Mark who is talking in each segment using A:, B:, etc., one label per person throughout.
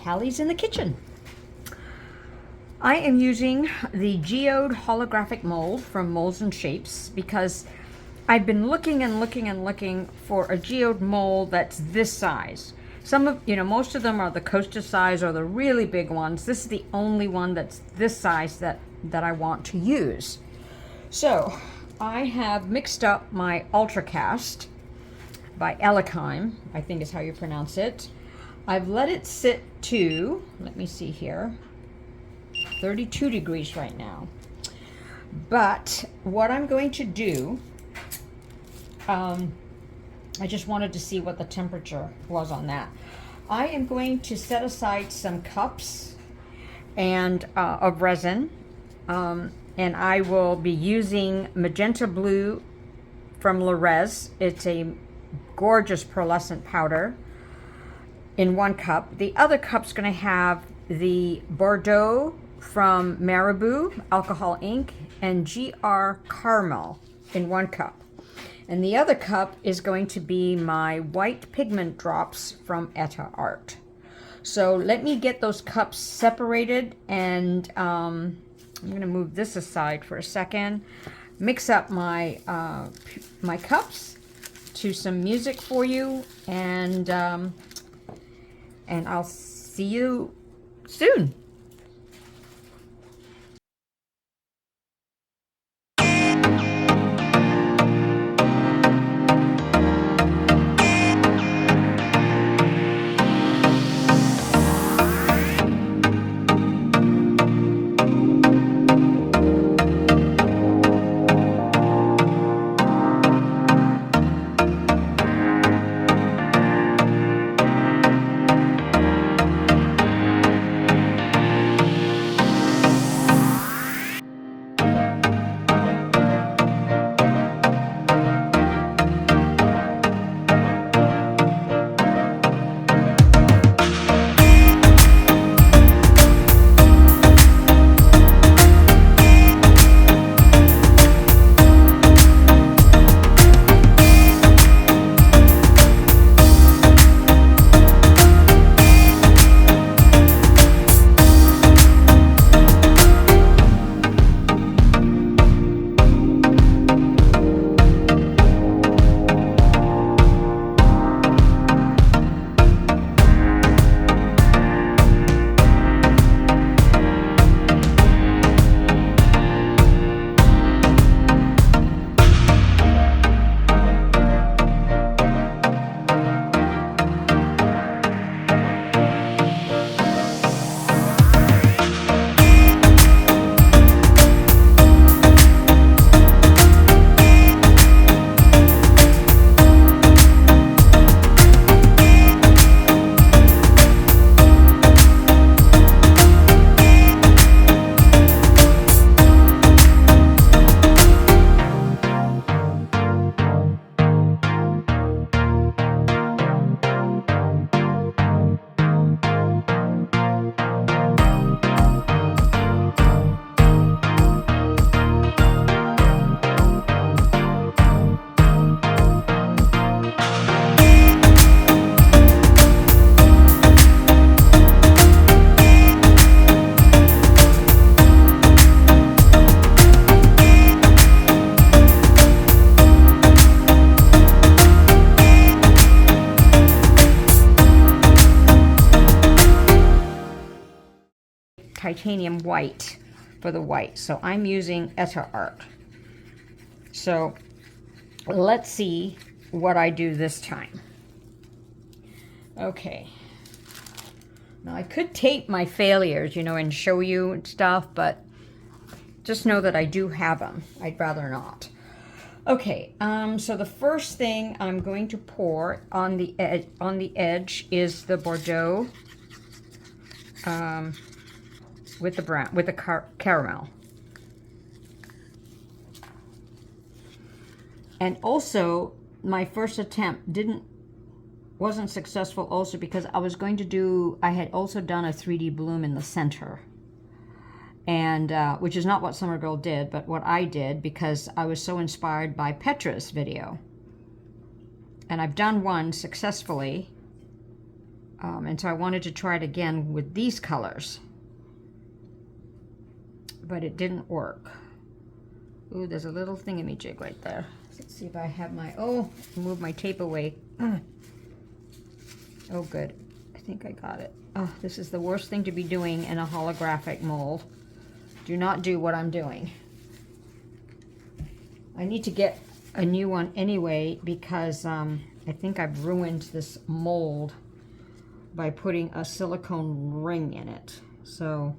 A: Callie's in the kitchen. I am using the geode holographic mold from Molds and Shapes because I've been looking and looking and looking for a geode mold that's this size. Some of, most of them are the coaster size or the really big ones. This is the only one that's this size that I want to use. So I have mixed up my Ultracast by Elikheim, I think is how you pronounce it. I've let it sit to, let me see here, 32 degrees right now. But what I'm going to do, I just wanted to see what the temperature was on that. I am going to set aside some cups and of resin, and I will be using magenta blue from Lorez. It's a gorgeous pearlescent powder in 1 cup. The other cup's going to have the Bordeaux from Marabu alcohol ink and GR caramel in 1 cup. And the other cup is going to be my white pigment drops from Etterart. So let me get those cups separated, and I'm going to move this aside for a second. Mix up my my cups to some music for you, and I'll see you soon. Titanium white for the white, so I'm using Etterart. So let's see what I do this time. Okay, now I could tape my failures, and show you and stuff, but just know that I do have them. I'd rather not. Okay, so the first thing I'm going to pour on the edge is the Bordeaux with the brown, with the caramel. And also, my first attempt wasn't successful also because I had also done a 3Dbloom in the center. And which is not what Summer Girl did, but what I did, because I was so inspired by Petra's video. And I've done one successfully And so I wanted to try it again with these colors, but it didn't work. Ooh, there's a little thingamajig right there. Let's see if I have my, oh, move my tape away. Oh, good. I think I got it. Oh, this is the worst thing to be doing in a holographic mold. Do not do what I'm doing. I need to get a new one anyway because I think I've ruined this mold by putting a silicone ring in it. So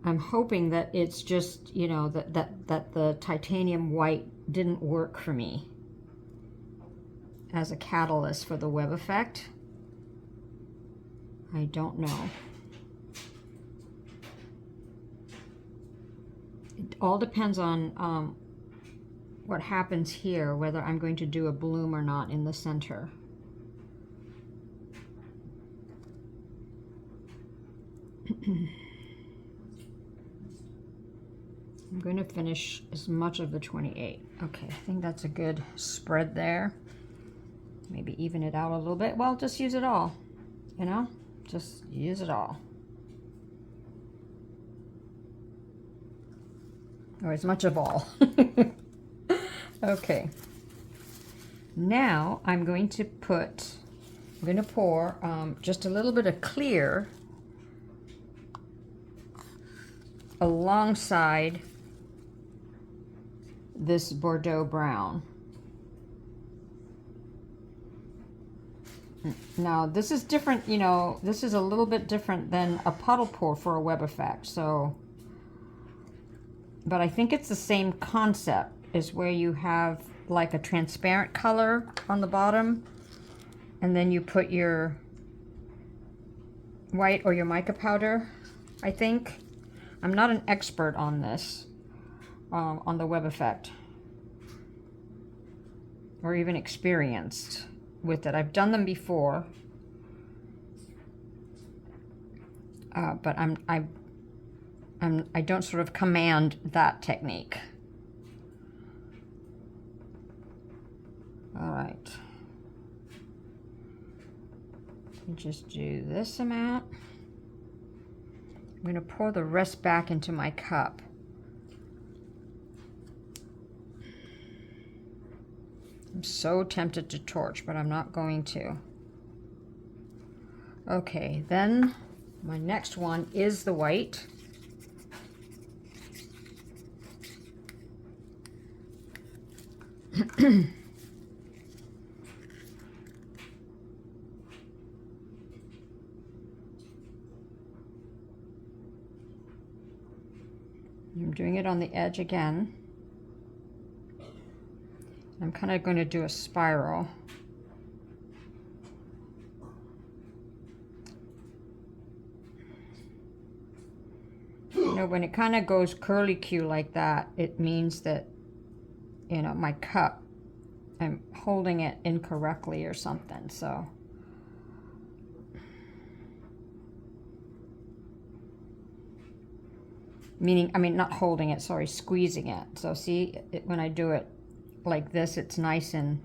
A: I'm hoping that it's just, you know, that the titanium white didn't work for me as a catalyst for the web effect. I don't know. It all depends on what happens here, whether I'm going to do a bloom or not in the center. I'm going to finish as much of the 28. Okay, I think that's a good spread there. Maybe even it out a little bit. Well, just use it all, you know? Just use it all. Or as much of all. Okay. Now I'm going to pour just a little bit of clear alongside this Bordeaux brown. Now this is different, you know, this is a little bit different than a puddle pour for a web effect, so, but I think it's the same concept, is where you have like a transparent color on the bottom and then you put your white or your mica powder, I think. I'm not an expert on this, on the web effect, or even experienced with it. I've done them before, but I don't sort of command that technique. All right, just do this amount. I'm going to pour the rest back into my cup. I'm so tempted to torch, but I'm not going to. Okay, then my next one is the white. I'm doing it on the edge again. I'm kind of going to do a spiral. You know, when it kind of goes curly-Q like that, it means that, you know, my cup, I'm holding it incorrectly or something, so. Meaning, I mean, not holding it, sorry, squeezing it. So see, when I do it like this, it's nice and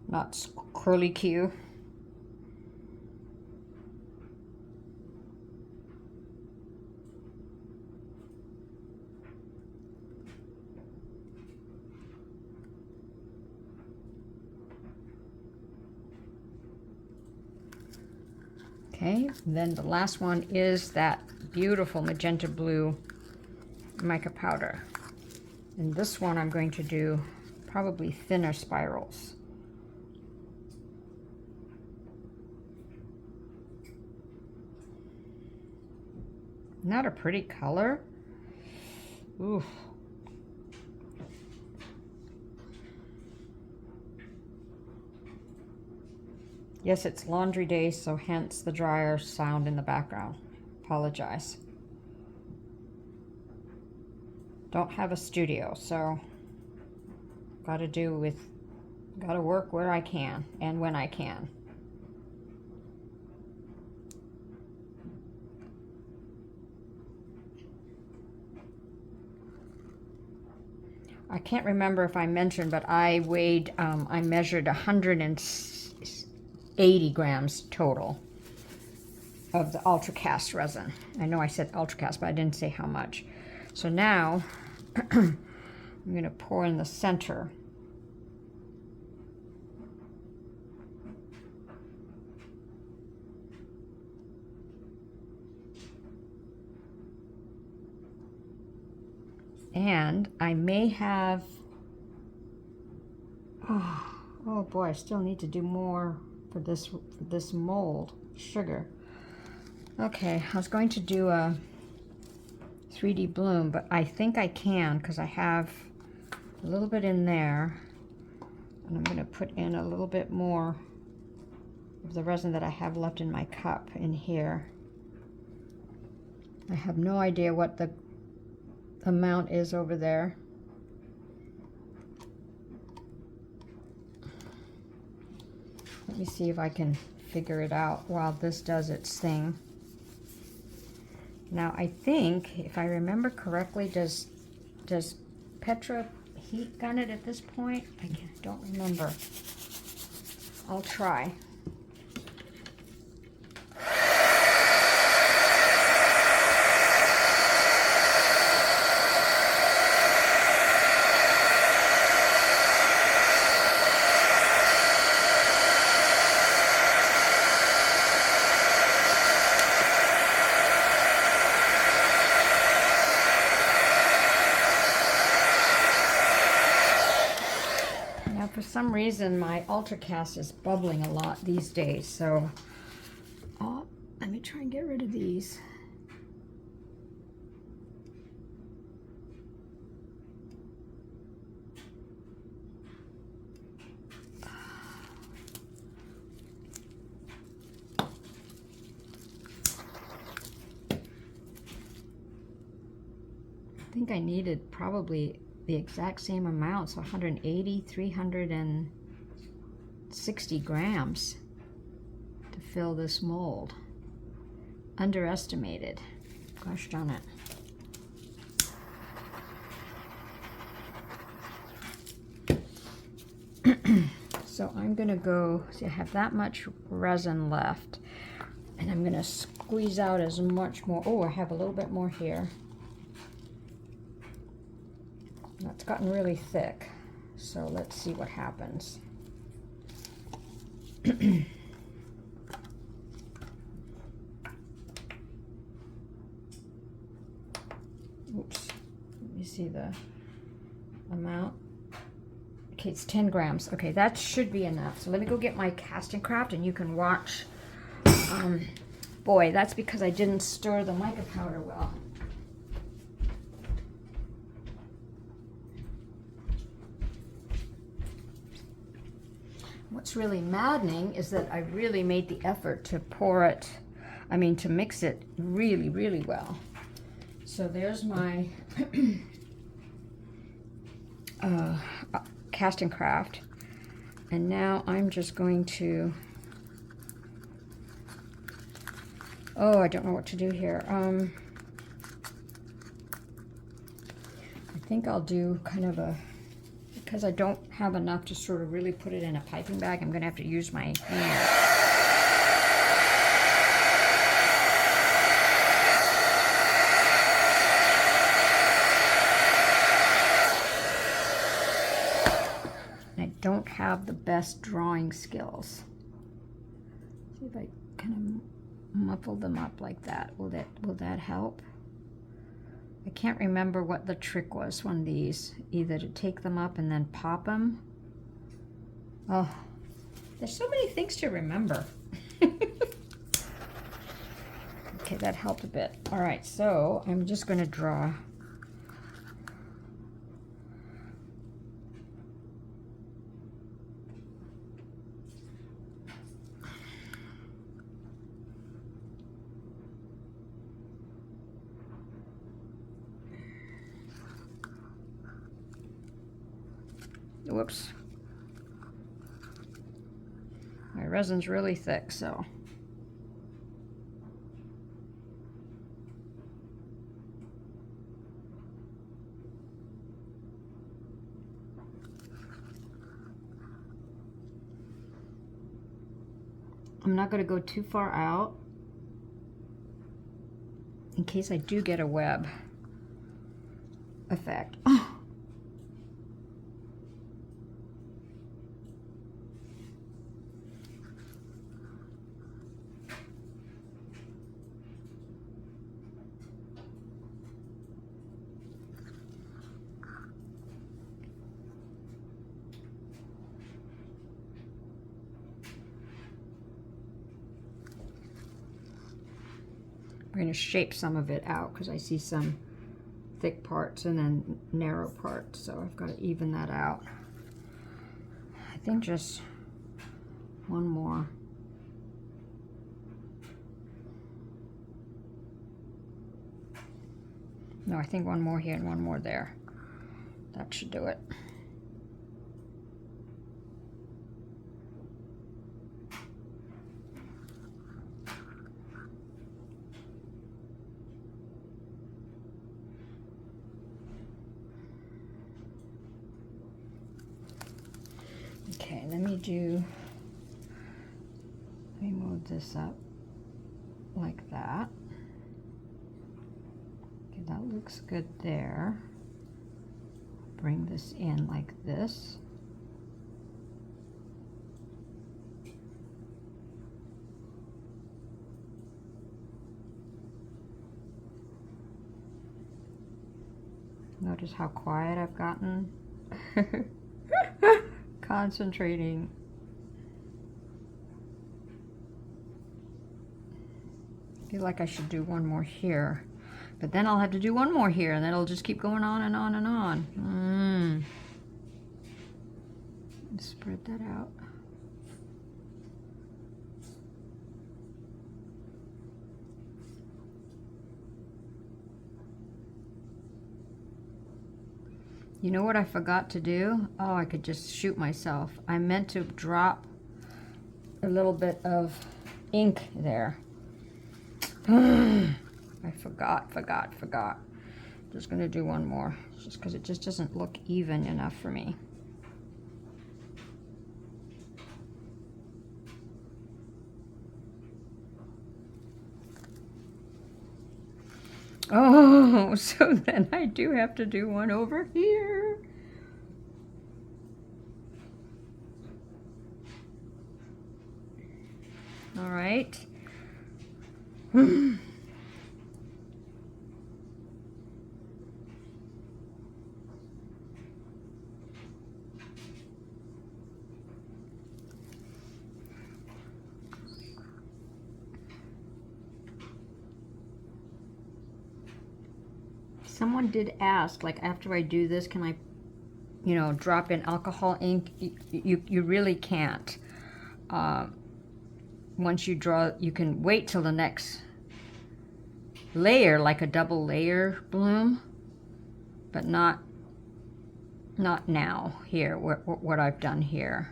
A: not curly-Q. Okay, then the last one is that beautiful magenta blue mica powder. And this one I'm going to do probably thinner spirals. Isn't that a pretty color? Ooh. Yes, it's laundry day, so hence the dryer sound in the background. Apologize. Don't have a studio, so gotta work where I can and when I can. I can't remember if I mentioned, but I measured 180 grams total of the Ultracast resin. I know I said Ultracast, but I didn't say how much. So now I'm going to pour in the center. And I may have, oh boy, I still need to do more for this mold, sugar. Okay, I was going to do a 3Dbloom, but I think I can because I have a little bit in there. And I'm going to put in a little bit more of the resin that I have left in my cup in here. I have no idea what the amount is over there. Let me see if I can figure it out while this does its thing. Now I think, if I remember correctly, does Petra heat gun it at this point? I don't remember. I'll try. For some reason, my Ultracast is bubbling a lot these days, so let me try and get rid of these. I think I needed probably the exact same amount, so 180, 360 grams to fill this mold. Underestimated. Gosh darn it. So I'm gonna go, see, I have that much resin left, and I'm gonna squeeze out as much more. Oh, I have a little bit more here. It's gotten really thick, so let's see what happens. Oops, let me see the amount. Okay, it's 10 grams. Okay, that should be enough. So let me go get my Castincraft and you can watch. Boy, that's because I didn't stir the mica powder well. What's really maddening is that I really made the effort to pour it, to mix it really, really well. So there's my Castincraft, and now I'm just going to, I don't know what to do here. I think I'll do kind of a, because I don't have enough to sort of really put it in a piping bag, I'm going to have to use my hand. I don't have the best drawing skills. See if I kind of muffle them up like that. Will that help? I can't remember what the trick was on these. Either to take them up and then pop them. Oh, there's so many things to remember. Okay, that helped a bit. All right, so I'm just going to draw. Whoops. My resin's really thick, so. I'm not going to go too far out in case I do get a web effect. I'm going to shape some of it out because I see some thick parts and then narrow parts, so I've got to even that out. I think just one more. No, I think one more here and one more there. That should do it. Okay, let me move this up like that. Okay, that looks good there. Bring this in like this. Notice how quiet I've gotten. Concentrating. I feel like I should do one more here, but then I'll have to do one more here, and then it'll just keep going on and on and on. Spread that out. You know what I forgot to do? Oh, I could just shoot myself. I meant to drop a little bit of ink there. I forgot. Just gonna do one more, just because it just doesn't look even enough for me. Oh, so then I do have to do one over here. All right. Someone did ask, like, after I do this, can I, you know, drop in alcohol ink? You really can't. Once you draw, you can wait till the next layer, like a double layer bloom, but not now here, what I've done here.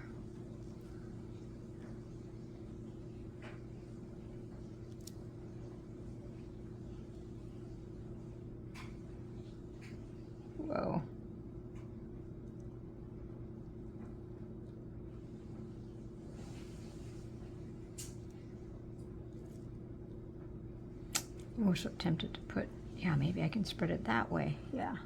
A: Whoa. I was so tempted to put, yeah, maybe I can spread it that way. Yeah.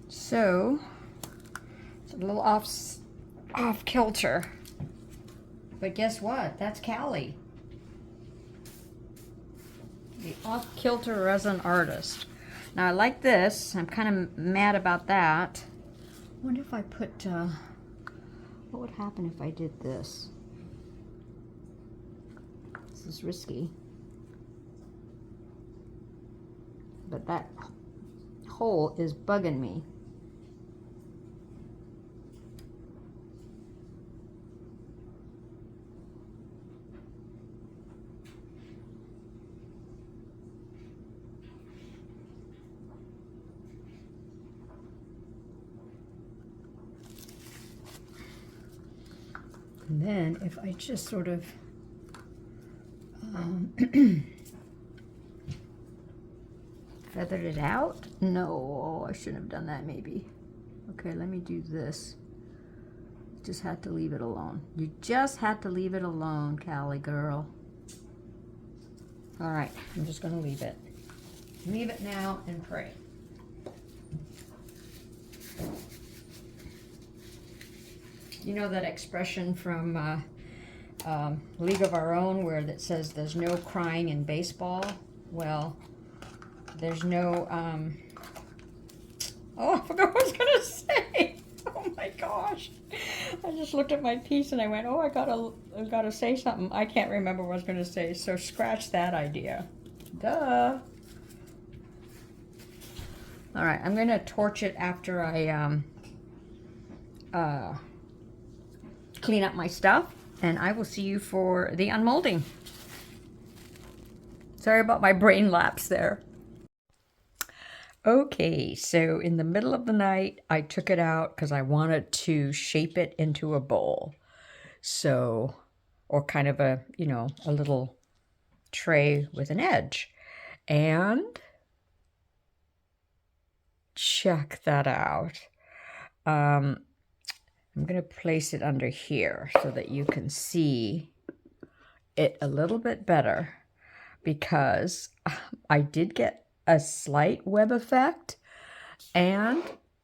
A: So it's a little off kilter, but guess what? That's Callie, the off kilter resin artist. Now I like this. I'm kind of mad about that. I wonder if I put, what would happen if I did this? This is risky, but that hole is bugging me. And then if I just sort of if feathered it out. No, I shouldn't have done that maybe. Okay, let me do this. Just had to leave it alone. You just had to leave it alone, Callie girl. All right, I'm just gonna leave it. Leave it now and pray. You know that expression from League of Our Own where that says there's no crying in baseball? Well, there's no, oh, I forgot what I was gonna say. Oh my gosh. I just looked at my piece and I went, oh, I gotta say something. I can't remember what I was gonna say, so scratch that idea. Duh. All right, I'm gonna torch it after I clean up my stuff, and I will see you for the unmolding. Sorry about my brain lapse there. Okay, so in the middle of the night, I took it out because I wanted to shape it into a bowl. So, or kind of a, you know, a little tray with an edge. And check that out. I'm going to place it under here so that you can see it a little bit better, because I did get a slight web effect and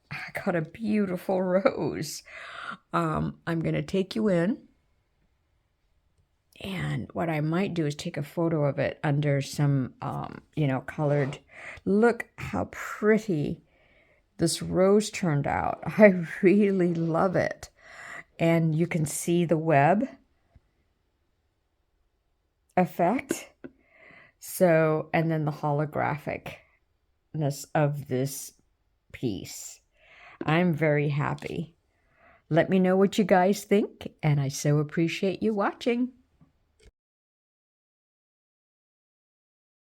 A: I got a beautiful rose. I'm going to take you in, and what I might do is take a photo of it under some, you know, colored. Look how pretty this rose turned out. I really love it. And you can see the web effect. So, and then the holographicness of this piece. I'm very happy. Let me know what you guys think, and I so appreciate you watching.